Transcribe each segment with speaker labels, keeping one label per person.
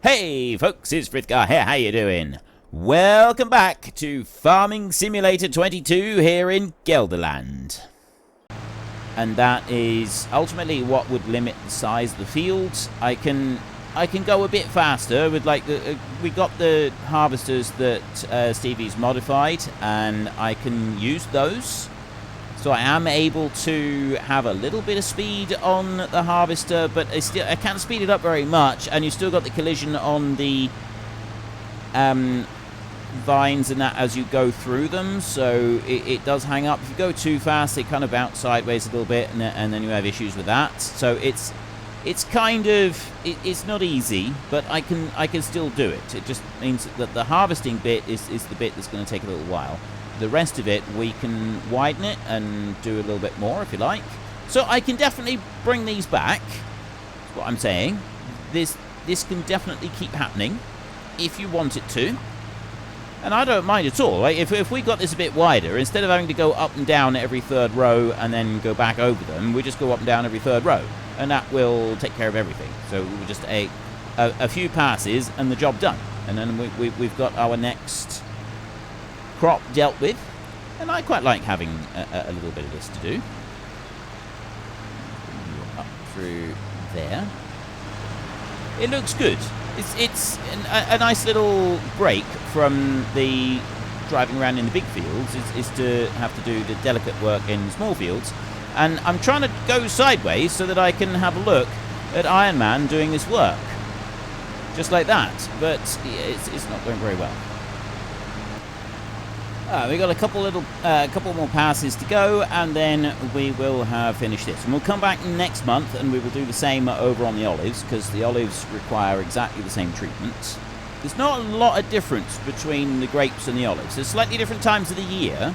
Speaker 1: Hey folks, it's Frithgar here, how you doing? Welcome back to Farming Simulator 22 here in Gelderland. And that is ultimately what would limit the size of the fields. I can go a bit faster with we got the harvesters that Stevie's modified, and I can use those. So I am able to have a little bit of speed on the harvester, but I can't speed it up very much, and you've still got the collision on the vines and that as you go through them, so it does hang up. If you go too fast, they kind of bounce sideways a little bit, and then you have issues with that. So it's kind of, it's not easy, but I can still do it. It just means that the harvesting bit is the bit that's going to take a little while. The rest of it, we can widen it and do a little bit more if you like. So I can definitely bring these back. That's what I'm saying. This can definitely keep happening if you want it to. And I don't mind at all. Like, if we got this a bit wider, instead of having to go up and down every third row and then go back over them, we just go up and down every third row. And that will take care of everything. So we'll just a few passes and the job done. And then we've got our next crop dealt with, and I quite like having a little bit of this to do. Up through there. It looks good. It's a nice little break from the driving around in the big fields is to have to do the delicate work in small fields, and I'm trying to go sideways so that I can have a look at Iron Man doing this work just like that, but it's not going very well. We got a couple more passes to go, and then we will have finished this. And we'll come back next month, and we will do the same over on the olives, because the olives require exactly the same treatment. There's not a lot of difference between the grapes and the olives. There's slightly different times of the year,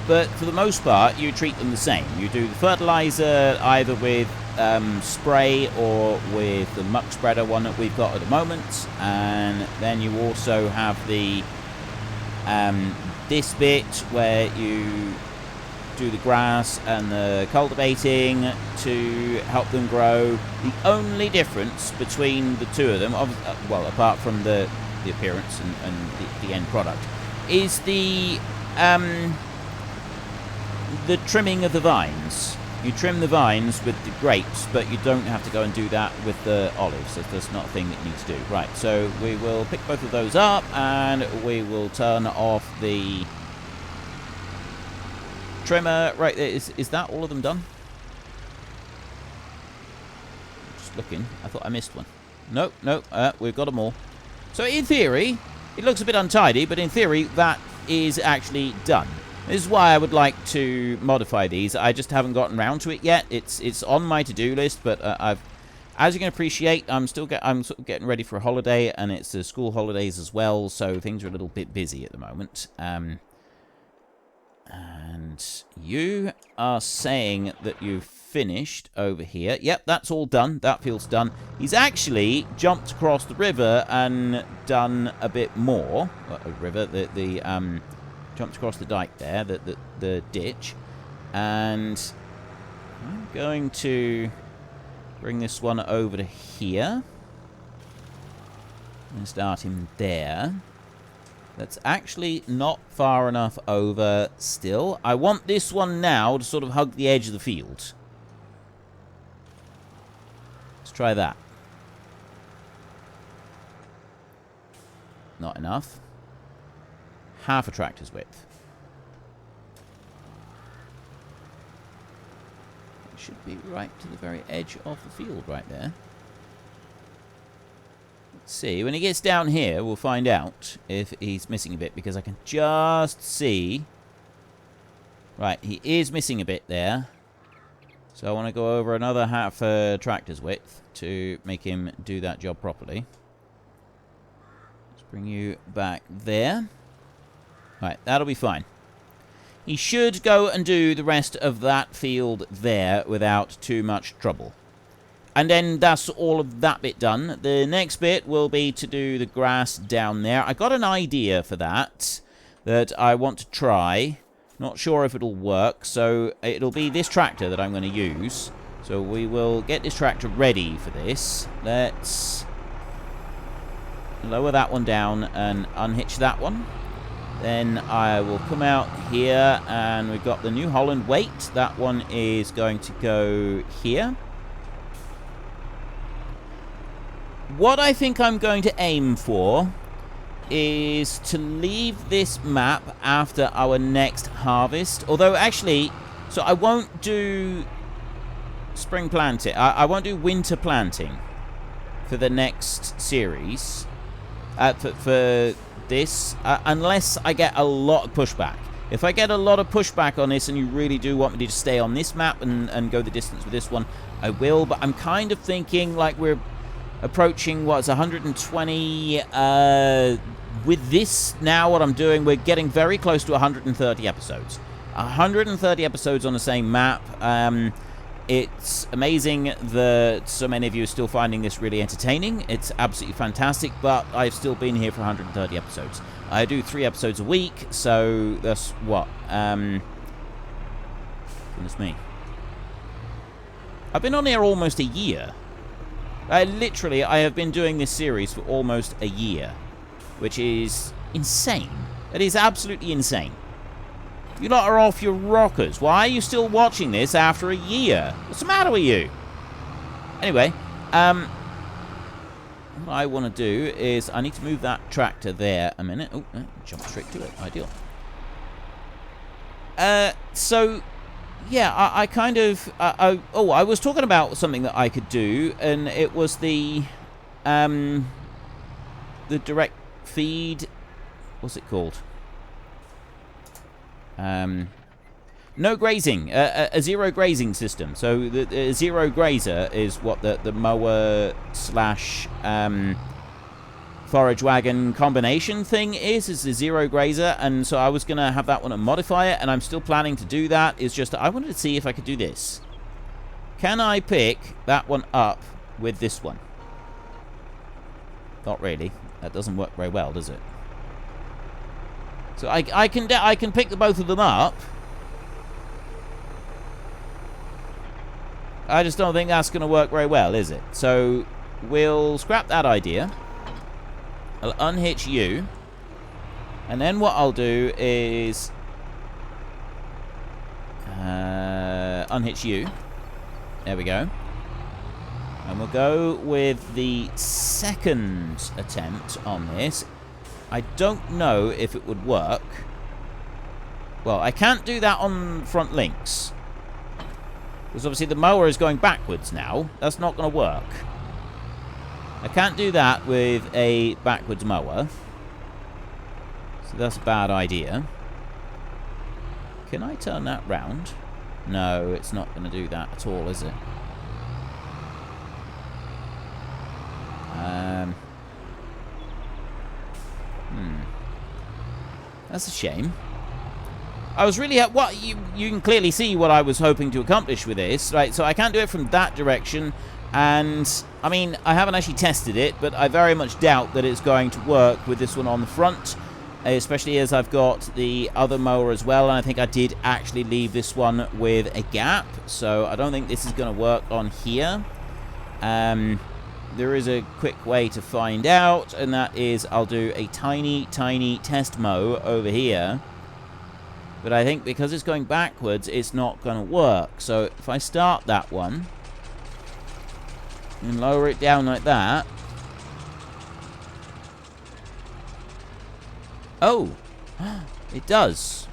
Speaker 1: but for the most part, you treat them the same. You do the fertilizer either with spray or with the muck spreader one that we've got at the moment, and then you also have the this bit where you do the grass and the cultivating to help them grow. The only difference between the two of them, well, apart from the appearance and the end product, is the trimming of the vines. You trim the vines with the grapes, but you don't have to go and do that with the olives. That's not a thing that you need to do. Right, so we will pick both of those up, and we will turn off the trimmer. Right there. Is that all of them done? Just looking. I thought I missed one. Nope, we've got them all. So in theory, it looks a bit untidy, but in theory, that is actually done. This is why I would like to modify these. I just haven't gotten around to it yet. It's on my to-do list, but as you can appreciate, I'm sort of getting ready for a holiday, and it's the school holidays as well, so things are a little bit busy at the moment. And you are saying that you've finished over here. Yep, that's all done. That field's done. He's actually jumped across the river and done a bit more. River, jumped across the dike there, the ditch, and I'm going to bring this one over to here and start him there. That's actually not far enough over still. I want this one now to sort of hug the edge of the field. Let's try that. Not enough. Half a tractor's width. It should be right to the very edge of the field right there. Let's see. When he gets down here, we'll find out if he's missing a bit, because I can just see. Right, he is missing a bit there. So I want to go over another half tractor's width to make him do that job properly. Let's bring you back there. Right, that'll be fine. He should go and do the rest of that field there without too much trouble. And then that's all of that bit done. The next bit will be to do the grass down there. I got an idea for that I want to try. Not sure if it'll work, so it'll be this tractor that I'm going to use. So we will get this tractor ready for this. Let's lower that one down and unhitch that one. Then I will come out here, and we've got the New Holland weight. That one is going to go here. What I think I'm going to aim for is to leave this map after our next harvest. Although, actually, so I won't do spring planting. I won't do winter planting for the next series. For this, unless I get a lot of pushback. If I get a lot of pushback on this and you really do want me to stay on this map and go the distance with this one, I will. But I'm kind of thinking like we're approaching, what's 120 with this now. What I'm doing, we're getting very close to 130 episodes. 130 episodes on the same map. It's amazing that so many of you are still finding this really entertaining. It's absolutely fantastic, but I've still been here for 130 episodes. I do 3 episodes a week, so that's what? Goodness me. I've been on here almost a year. Literally, I have been doing this series for almost a year, which is insane. It is absolutely insane. You lot are off your rockers. Why are you still watching this after a year? What's the matter with you? Anyway, what I want to do is I need to move that tractor there a minute. Oh, jump straight to it. Ideal. So, yeah, I kind of... I was talking about something that I could do, and it was the direct feed... What's it called? No grazing, a zero grazing system. So the zero grazer is what the mower slash forage wagon combination thing is the zero grazer. And so I was going to have that one and modify it, and I'm still planning to do that. It's just I wanted to see if I could do this. Can I pick that one up with this one? Not really. That doesn't work very well, does it? So I can pick the both of them up. I just don't think that's going to work very well, is it? So we'll scrap that idea. I'll unhitch you. And then what I'll do is unhitch you. There we go. And we'll go with the second attempt on this. I don't know if it would work. Well, I can't do that on front links. Because obviously the mower is going backwards now. That's not going to work. I can't do that with a backwards mower. So that's a bad idea. Can I turn that round? No, it's not going to do that at all, is it? That's a shame. I was really... what you can clearly see what I was hoping to accomplish with this, right? So I can't do it from that direction. And, I mean, I haven't actually tested it, but I very much doubt that it's going to work with this one on the front. Especially as I've got the other mower as well. And I think I did actually leave this one with a gap. So I don't think this is going to work on here. There is a quick way to find out, and that is I'll do a tiny, tiny test mow over here. But I think because it's going backwards, it's not going to work. So if I start that one and lower it down like that. Oh, it does.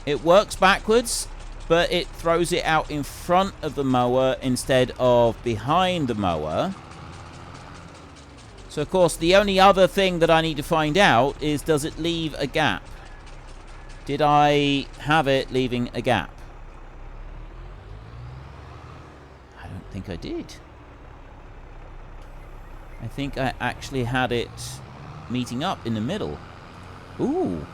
Speaker 1: It works backwards, but it throws it out in front of the mower instead of behind the mower. So, of course, the only other thing that I need to find out is, does it leave a gap? Did I have it leaving a gap? I don't think I did. I think I actually had it meeting up in the middle. Ooh.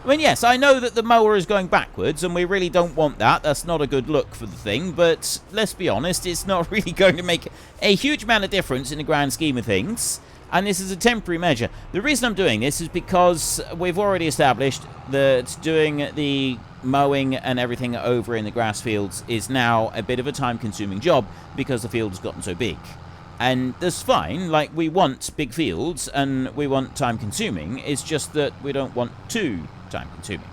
Speaker 1: I mean, yes, I know that the mower is going backwards, and we really don't want that. That's not a good look for the thing, but let's be honest, it's not really going to make a huge amount of difference in the grand scheme of things, and this is a temporary measure. The reason I'm doing this is because we've already established that doing the mowing and everything over in the grass fields is now a bit of a time-consuming job because the field has gotten so big. And that's fine. Like, we want big fields and we want time consuming. It's just that we don't want too time consuming.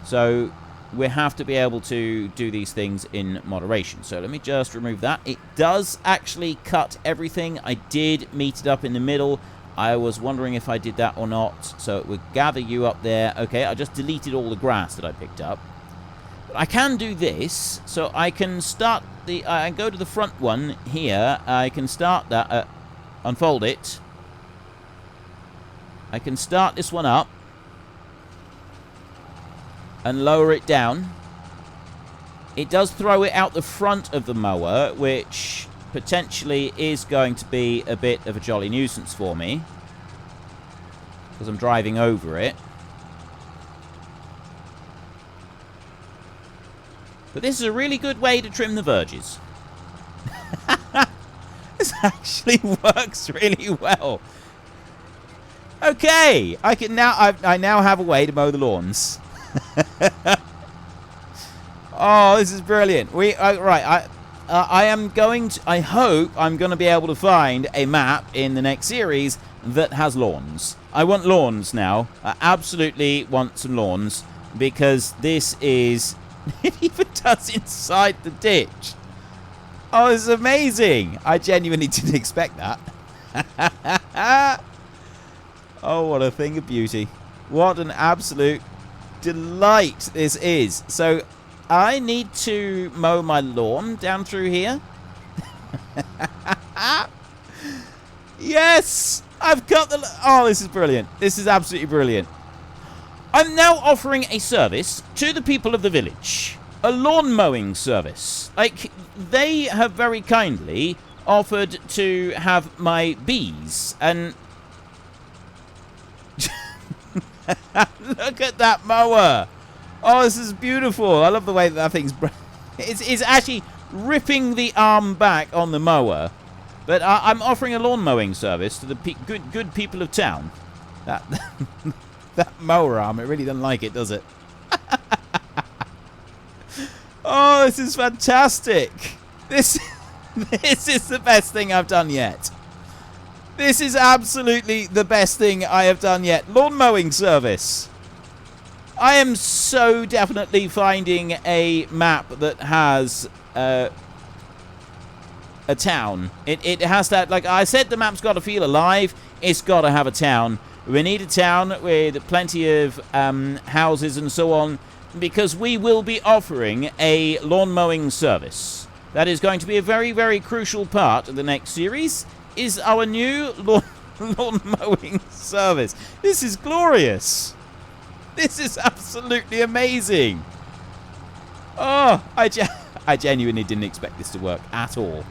Speaker 1: So we have to be able to do these things in moderation. So let me just remove that. It does actually cut everything. I did meet it up in the middle. I was wondering if I did that or not. So it would gather you up there. Okay, I just deleted all the grass that I picked up. But I can do this. So I can start the... I go to the front one here. I can start that... unfold it. I can start this one up. And lower it down. It does throw it out the front of the mower, which potentially is going to be a bit of a jolly nuisance for me, because I'm driving over it. But this is a really good way to trim the verges. This actually works really well. Okay, I can now. I now have a way to mow the lawns. Oh, this is brilliant. Right. I am going to. I hope I'm going to be able to find a map in the next series that has lawns. I want lawns now. I absolutely want some lawns, because this is. It even does inside the ditch. Oh, this is amazing. I genuinely didn't expect that. Oh, what a thing of beauty. What an absolute delight this is. So I need to mow my lawn down through here. Yes, I've got the... Oh, this is brilliant. This is absolutely brilliant. I'm now offering a service to the people of the village. A lawn mowing service. Like, they have very kindly offered to have my bees. And... look at that mower. Oh, this is beautiful. I love the way that thing's... It's actually ripping the arm back on the mower. But I'm offering a lawn mowing service to the good people of town. That mower arm, it really doesn't like it, does it? Oh, this is fantastic. This is the best thing I've done yet. This is absolutely the best thing I have done yet. Lawn mowing service. I am so definitely finding a map that has a town. It has that, like I said, the map's got to feel alive. It's got to have a town. We need a town with plenty of houses and so on, because we will be offering a lawn mowing service. That is going to be a very, very crucial part of the next series, is our new lawn mowing service. This is glorious. This is absolutely amazing. Oh, I genuinely didn't expect this to work at all.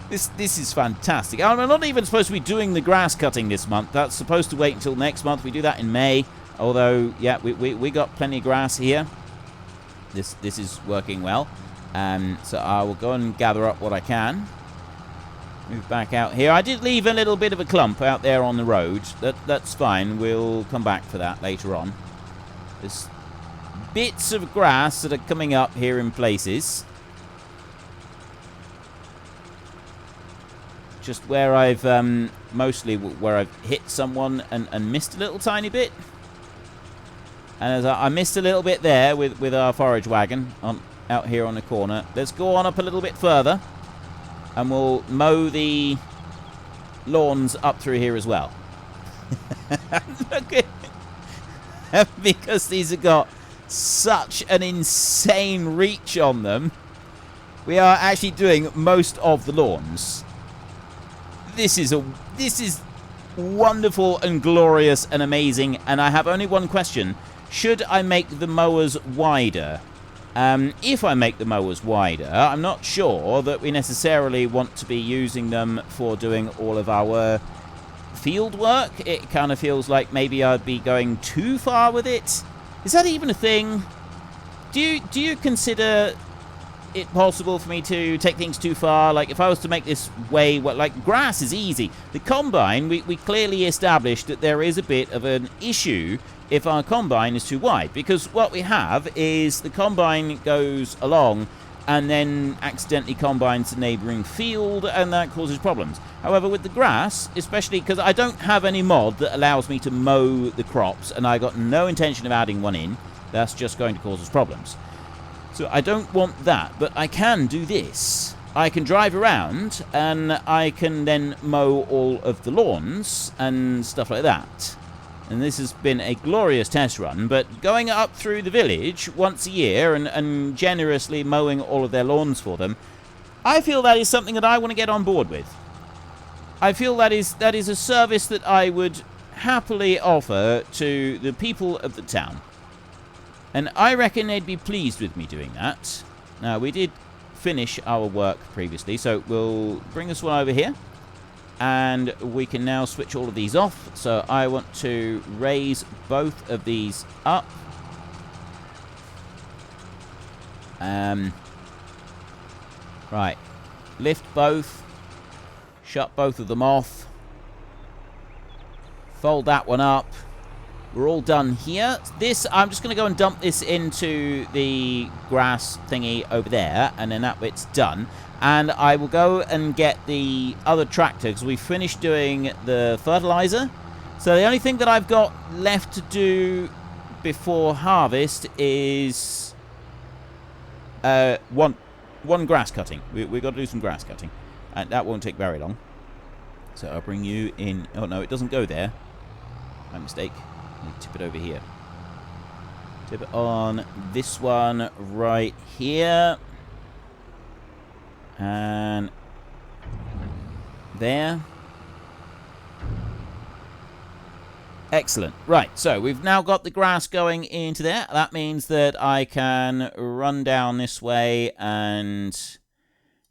Speaker 1: This is fantastic. I'm not even supposed to be doing the grass cutting this month. That's supposed to wait until next month. We do that in May. Although, yeah, we got plenty of grass here. This is working well. So I will go and gather up what I can. Move back out here. I did leave a little bit of a clump out there on the road. That's fine. We'll come back for that later on. There's bits of grass that are coming up here in places. Just where I've mostly where I've hit someone and missed a little tiny bit. And as I missed a little bit there with our forage wagon out here on the corner. Let's go on up a little bit further, and we'll mow the lawns up through here as well. Look at because these have got such an insane reach on them. We are actually doing most of the lawns. This is wonderful and glorious and amazing, and I have only one question. Should I make the mowers wider? If I make the mowers wider, I'm not sure that we necessarily want to be using them for doing all of our field work. It kind of feels like maybe I'd be going too far with it. Is that even a thing? Do you consider it possible for me to take things too far? Like, if I was to make this way, like, grass is easy. The combine, we clearly established that there is a bit of an issue if our combine is too wide, because what we have is the combine goes along and then accidentally combines the neighbouring field, and that causes problems. However, with the grass, especially because I don't have any mod that allows me to mow the crops, and I got no intention of adding one in, that's just going to cause us problems. So I don't want that, but I can do this. I can drive around, and I can then mow all of the lawns and stuff like that. And this has been a glorious test run, but going up through the village once a year and generously mowing all of their lawns for them, I feel that is something that I want to get on board with. I feel that is a service that I would happily offer to the people of the town. And I reckon they'd be pleased with me doing that. Now, we did finish our work previously, so we'll bring this one over here. And we can now switch all of these off. So I want to raise both of these up. Right. Lift both. Shut both of them off. Fold that one up. We're all done here. This, I'm just going to go and dump this into the grass thingy over there. And then that bit's done. And I will go and get the other tractor, because we finished doing the fertilizer. So the only thing that I've got left to do before harvest is one grass cutting. We've got to do some grass cutting. And that won't take very long. So I'll bring you in. Oh, no, it doesn't go there. My mistake. I need to tip it over here. Tip it on this one right here. And there. Excellent. Right, so we've now got the grass going into there. That means that I can run down this way and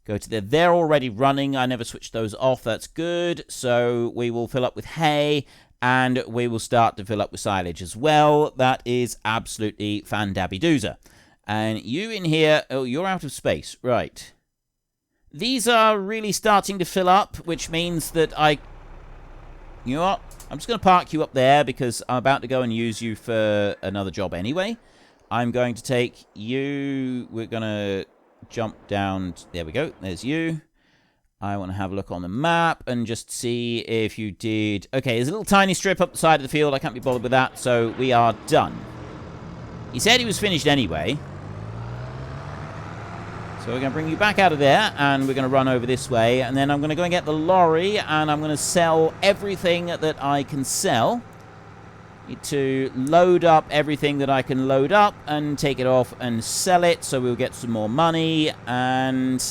Speaker 1: go to there. They're already running. I never switched those off. That's good. So we will fill up with hay, and we will start to fill up with silage as well. That is absolutely fan-dabby-doozer. And you in here... Oh, you're out of space. Right. These are really starting to fill up, which means that you know what? I'm just going to park you up there because I'm about to go and use you for another job anyway. I'm going to take you... We're going to jump down... There we go. There's you. I want to have a look on the map and just see if you did... Okay, there's a little tiny strip up the side of the field. I can't be bothered with that, so we are done. He said he was finished anyway. So we're going to bring you back out of there, and we're going to run over this way, and then I'm going to go and get the lorry, and I'm going to sell everything that I can sell. Need to load up everything that I can load up, and take it off and sell it, so we'll get some more money, and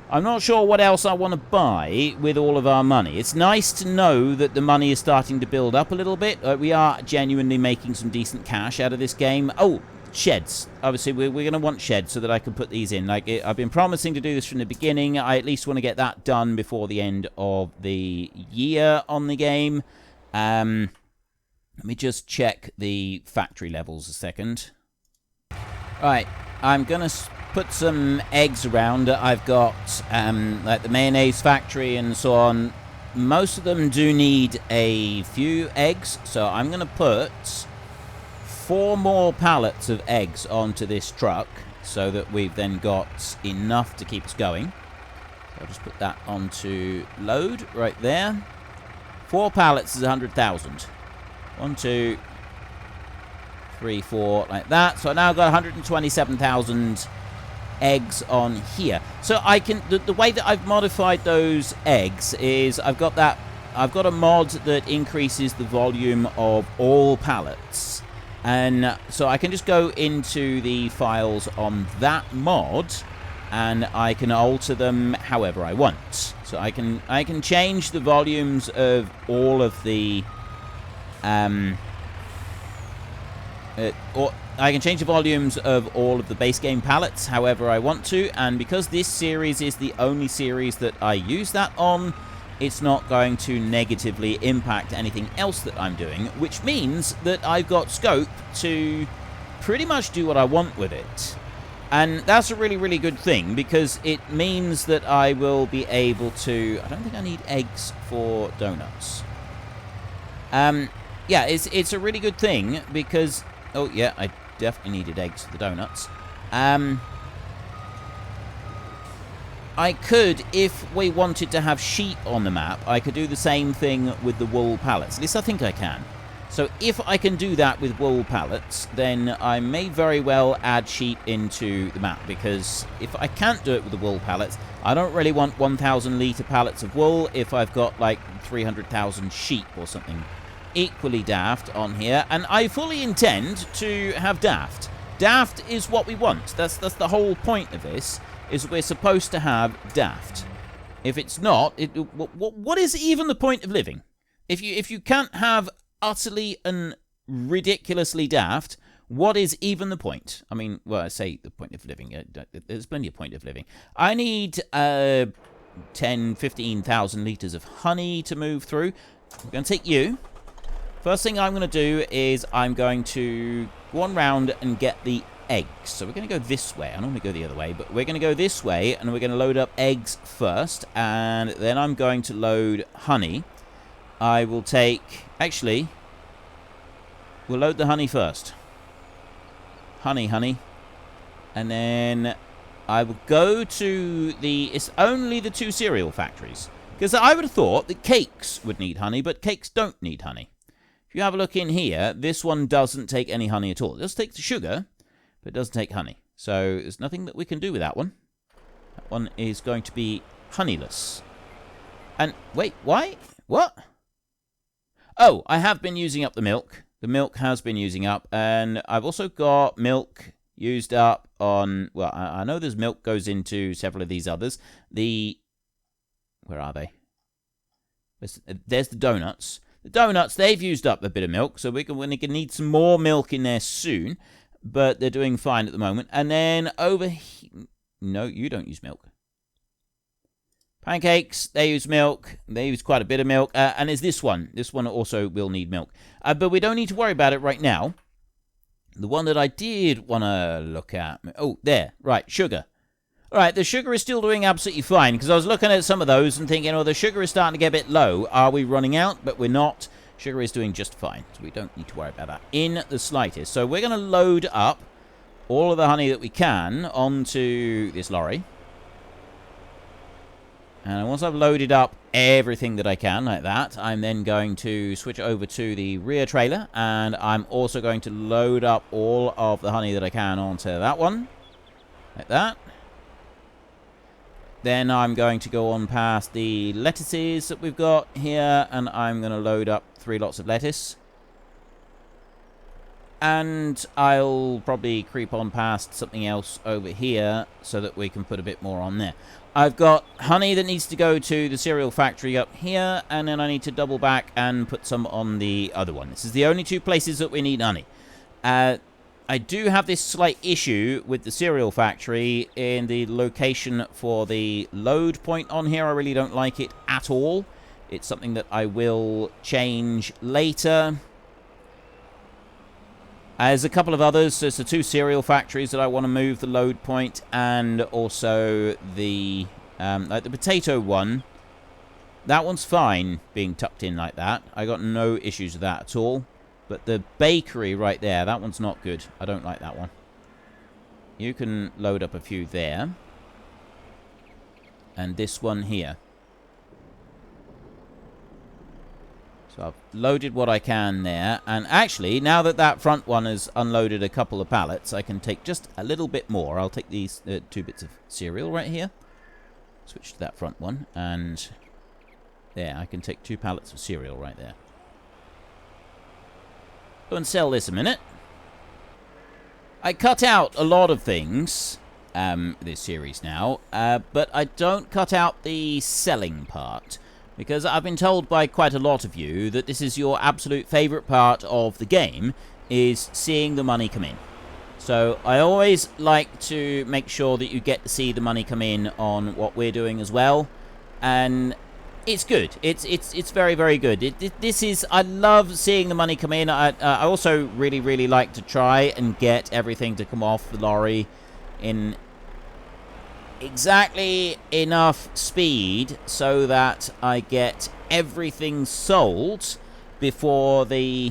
Speaker 1: I'm not sure what else I want to buy with all of our money. It's nice to know that the money is starting to build up a little bit. We are genuinely making some decent cash out of this game. Oh, sheds. Obviously, we're going to want sheds so that I can put these in. Like, I've been promising to do this from the beginning. I at least want to get that done before the end of the year on the game. Let me just check the factory levels a second. Right, I'm going to put some eggs around. I've got like the mayonnaise factory and so on. Most of them do need a few eggs, so I'm going to put 4 more pallets of eggs onto this truck so that we've then got enough to keep us going. I'll just put that onto load right there. 4 pallets is 100,000. 1, 2, 3, 4, like that. So I now got 127,000 eggs on here. So I can the way that I've modified those eggs is I've got a mod that increases the volume of all pallets. And so I can just go into the files on that mod, and I can alter them however I want. So I can change the volumes of all of the or I can change the volumes of all of the base game pallets however I want to, and because this series is the only series that I use that on, it's not going to negatively impact anything else that I'm doing, which means that I've got scope to pretty much do what I want with it. And that's a really, really good thing, because it means that I will be able to... I don't think I need eggs for donuts. Yeah, it's a really good thing, because... Oh, yeah, I definitely needed eggs for the donuts. I could, if we wanted to have sheep on the map, I could do the same thing with the wool pallets. At least I think I can. So if I can do that with wool pallets, then I may very well add sheep into the map, because if I can't do it with the wool pallets, I don't really want 1,000 litre pallets of wool if I've got like 300,000 sheep or something equally daft on here. And I fully intend to have daft. Daft is what we want. That's the whole point of this, is we're supposed to have daft. If it's not, what is even the point of living? If you can't have utterly and ridiculously daft, what is even the point? I mean, well, I say the point of living. There's plenty of point of living. I need 15,000 litres of honey to move through. I'm going to take you. First thing I'm going to do is I'm going to go on round and get the eggs. So we're going to go this way. I normally go the other way, but we're going to go this way, and we're going to load up eggs first, and then I'm going to load honey. I will take... Actually, we'll load the honey first. Honey. And then I will go to the... It's only the 2 cereal factories. Because I would have thought that cakes would need honey, but cakes don't need honey. If you have a look in here, this one doesn't take any honey at all. It does take the sugar, but it doesn't take honey. So there's nothing that we can do with that one. That one is going to be honeyless. And, wait, why? What? Oh, I have been using up the milk. The milk has been using up. And I've also got milk used up on... Well, I know there's milk goes into several of these others. Where are they? There's the donuts. The donuts, they've used up a bit of milk. So we're going to need some more milk in there soon. But they're doing fine at the moment. And then over here... No, you don't use milk. Pancakes, they use milk. They use quite a bit of milk. And there's this one. This one also will need milk. But we don't need to worry about it right now. The one that I did want to look at... Oh, there. Right, sugar. All right, the sugar is still doing absolutely fine. Because I was looking at some of those and thinking, oh, the sugar is starting to get a bit low. Are we running out? But we're not. Sugar is doing just fine. So we don't need to worry about that in the slightest. So we're going to load up all of the honey that we can onto this lorry. And once I've loaded up everything that I can, like that, I'm then going to switch over to the rear trailer. And I'm also going to load up all of the honey that I can onto that one. Like that. Then I'm going to go on past the lettuces that we've got here. And I'm going to load up 3 lots of lettuce. And I'll probably creep on past something else over here so that we can put a bit more on there. I've got honey that needs to go to the cereal factory up here, and then I need to double back and put some on the other one. This is the only 2 places that we need honey. I do have this slight issue with the cereal factory in the location for the load point on here. I really don't like it at all. It's something that I will change later. There's a couple of others. There's the 2 cereal factories that I want to move the load point, and also the like the potato one. That one's fine being tucked in like that. I got no issues with that at all. But the bakery right there, that one's not good. I don't like that one. You can load up a few there. And this one here. So I've loaded what I can there. And actually, now that that front one has unloaded a couple of pallets, I can take just a little bit more. I'll take these 2 bits of cereal right here. Switch to that front one. And there, I can take 2 pallets of cereal right there. Go and sell this a minute. I cut out a lot of things this series now. But I don't cut out the selling part. Because I've been told by quite a lot of you that this is your absolute favourite part of the game, is seeing the money come in. So I always like to make sure that you get to see the money come in on what we're doing as well. And it's good. It's very, very good. This is... I love seeing the money come in. I also really, really like to try and get everything to come off the lorry in exactly enough speed so that I get everything sold before the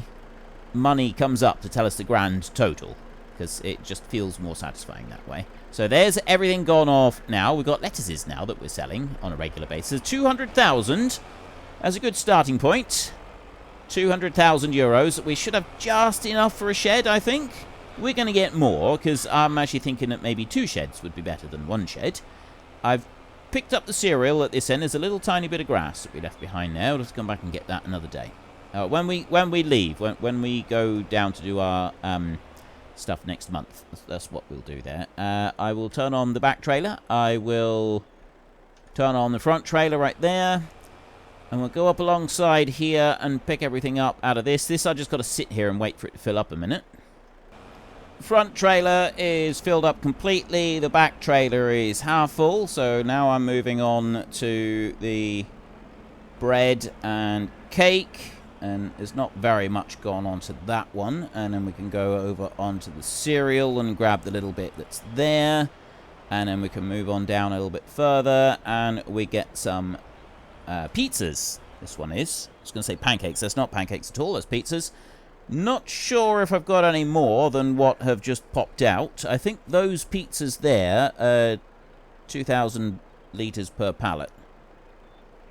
Speaker 1: money comes up to tell us the grand total, because it just feels more satisfying that way. So there's everything gone off now. We've got lettuces now that we're selling on a regular basis. 200,000 as a good starting point. 200,000 euros. We should have just enough for a shed, I think. We're going to get more, because I'm actually thinking that maybe 2 sheds would be better than 1 shed. I've picked up the cereal at this end. There's a little tiny bit of grass that we left behind there. We'll have to come back and get that another day. When we leave, when we go down to do our stuff next month, that's what we'll do there. I will turn on the back trailer. I will turn on the front trailer right there. And we'll go up alongside here and pick everything up out of this. This I just got to sit here and wait for it to fill up a minute. Front trailer is filled up completely. The back trailer is half full. So now I'm moving on to the bread and cake. And there's not very much gone on to that one. And then we can go over onto the cereal and grab the little bit that's there. And then we can move on down a little bit further. And we get some pizzas. This one is. I was going to say pancakes. That's not pancakes at all. That's pizzas. Not sure if I've got any more than what have just popped out. I think those pizzas there are 2,000 litres per pallet.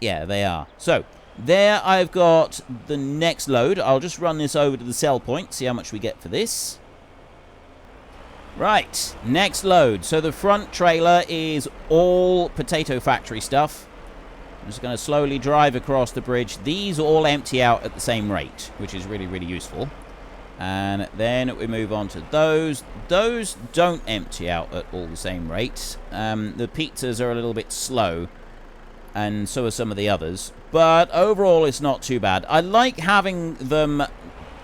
Speaker 1: Yeah, they are. So, there I've got the next load. I'll just run this over to the sell point, see how much we get for this. Right, next load. So the front trailer is all potato factory stuff. I'm just going to slowly drive across the bridge. These all empty out at the same rate, which is really, really useful. And then we move on to those. Those don't empty out at all the same rate. The pizzas are a little bit slow, and so are some of the others. But overall, it's not too bad. I like having them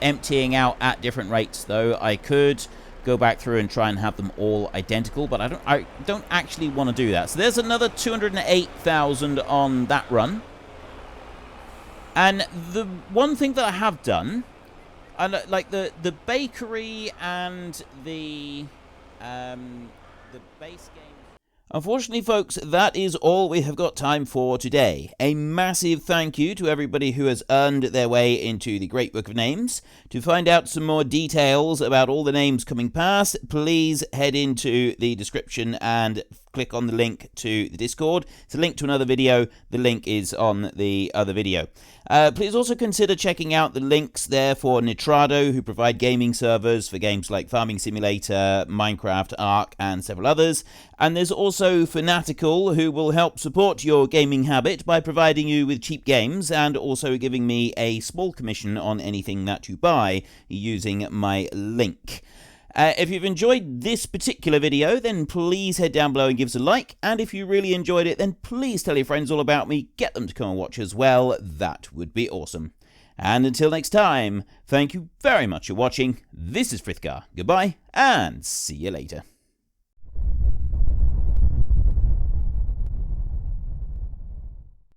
Speaker 1: emptying out at different rates, though. I could go back through and try and have them all identical, but I don't actually want to do that. So there's another 208,000 on that run. And the one thing that I have done, like the bakery and the base game. Unfortunately, folks, that is all we have got time for today. A massive thank you to everybody who has earned their way into the Great Book of Names. To find out some more details about all the names coming past, please head into the description and click on the link to the Discord. It's a link to another video. The link is on the other video. Please also consider checking out the links there for Nitrado, who provide gaming servers for games like Farming Simulator, Minecraft, Ark, and several others. And there's also Fanatical, who will help support your gaming habit by providing you with cheap games and also giving me a small commission on anything that you buy using my link. If you've enjoyed this particular video, then please head down below and give us a like. And if you really enjoyed it, then please tell your friends all about me. Get them to come and watch as well. That would be awesome. And until next time, thank you very much for watching. This is Frithgar. Goodbye, and see you later.